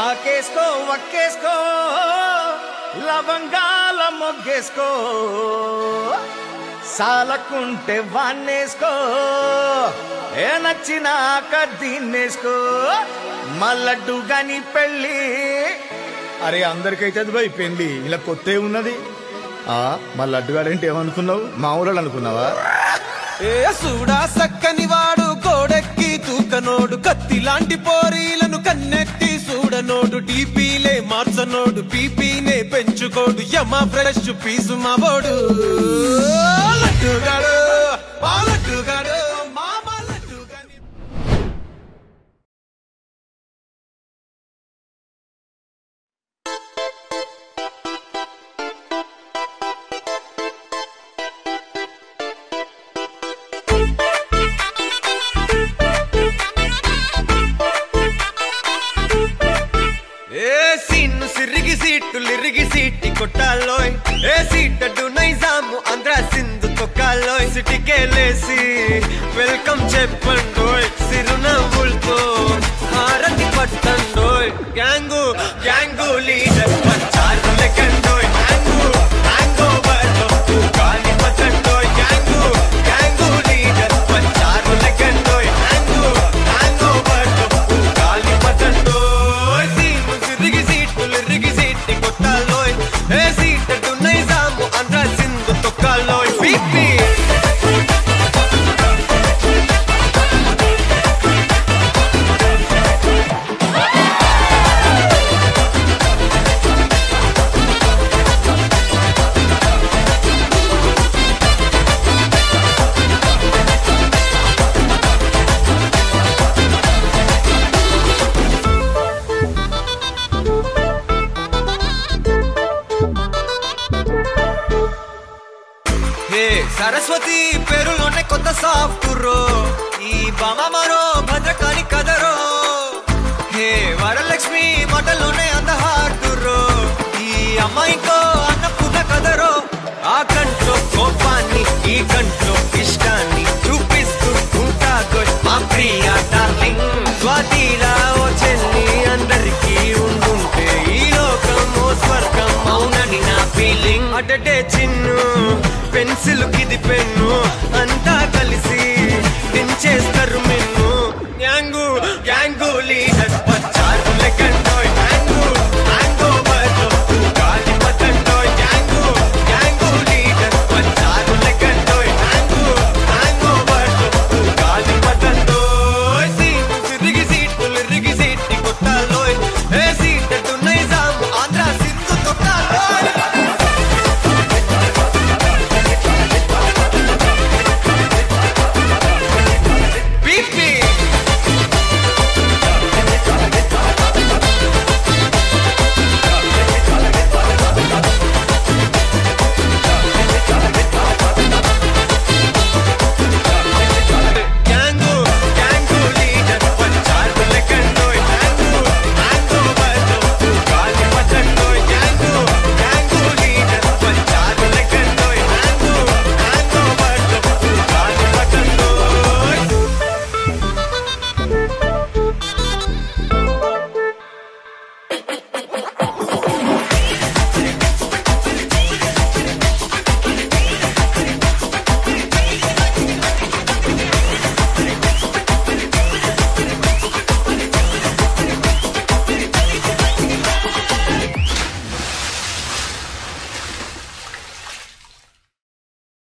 ఆకేసుకో వక్కేసుకో లవంగాల మొగ్గేసుకో సాలకుంటే వాన్నేసుకో ఏ నచ్చినాక దీన్నేసుకో మల్లడ్డు గని పెళ్ళి. అరే అందరికైతే అది భయ్ పెళ్ళి, ఇలా కొత్త ఉన్నది. మా లడ్డుగాడేంటి ఏమనుకున్నావు, మా ఊళ్ళో అనుకున్నావా? ఏ సూడా సక్కని వాడు కోడెక్కి తూకనోడు, కత్తి లాంటి పోరీలను కన్నెత్తి చూడనోడు, డీపీలే మార్చనోడు పీపీనే పెంచుకోడు, యమ ఫ్రెష్ పీసు మా బోడు లడ్డుగాడు లడ్డుగాడు. लिरिगी सीटी कोटालोय ए सीटडू नैजामु आंध्र सिंधु तोकालोय सिटी के लेसी वेलकम చెప్పండోయ్ సిరునవ్వులతో హారతి పట్టండోయ్ గ్యాంగు గ్యాంగు లీడర్ పంచారు లెక్కండోయ్ హ్యాంగు హ్యాంగోవర్ లో గాలి పట్టండోయ్ గ్యాంగు గ్యాంగు లీడర్ పంచారు లెక్కండోయ్ హ్యాంగు హ్యాంగోవర్ లో గాలి పట్టండోయ్ సీము సిరిగి సీటు లిరిగి సీటి కొట్టాలోయ్ ఏ సీటడు నైజాము ఆంధ్ర సింధు తొక్కాలోయ్ పీపీ. సరస్వతి పేరులోనే కొత్త సాఫ్టురో, ఈ బామ మరో భద్రకాళి కదరో, హే వరలక్ష్మి మాటలోనే అంత హార్టురో, ఈ అమ్మాయికో అన్నపూర్ణ కదరో, ఆ కంట్లో కోపాన్ని ఈ కంట్లో ఇష్టాన్ని చూపిస్తూ ఉంటాగో మా ప్రియా డార్లింగ్. స్వాతిలా ఓ చెల్లి అందరికీ ఉండుంటే ఈ లోకం ఓ స్వర్గం అవునని నా ఫీలింగ్. అటటే చిన్ను పెన్సిల్ కిది పెన్ను అంతా కలిసి దించేస్తారు మెన్ను గ్యాంగు గ్యాంగులీ